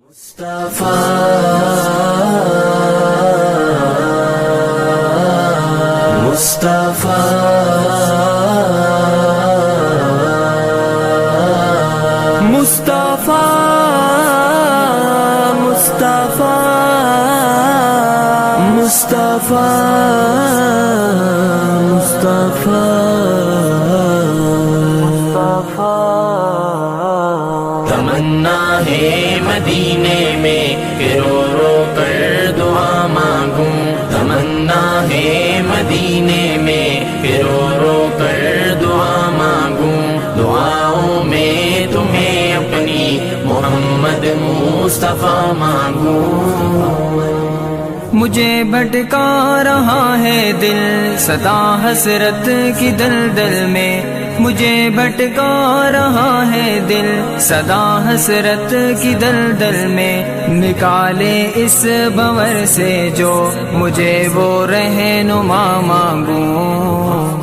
مصطفیٰ مصطفیٰ مصطفیٰ مصطفیٰ مصطفیٰ مصطفیٰ تمنا ہے مدینے میں کہ رو رو کر دعا مانگوں، تمنا ہے مدینے میں کہ رو رو کر دعا مانگوں، دعاؤں میں تمہیں اپنی محمد مصطفیٰ مانگوں۔ مجھے بھٹکا رہا ہے دل سدا حسرت کی دلدل میں، مجھے بھٹکا رہا ہے دل سدا حسرت کی دلدل میں، نکالے اس بھنور سے جو مجھے وہ رہنما مانگوں۔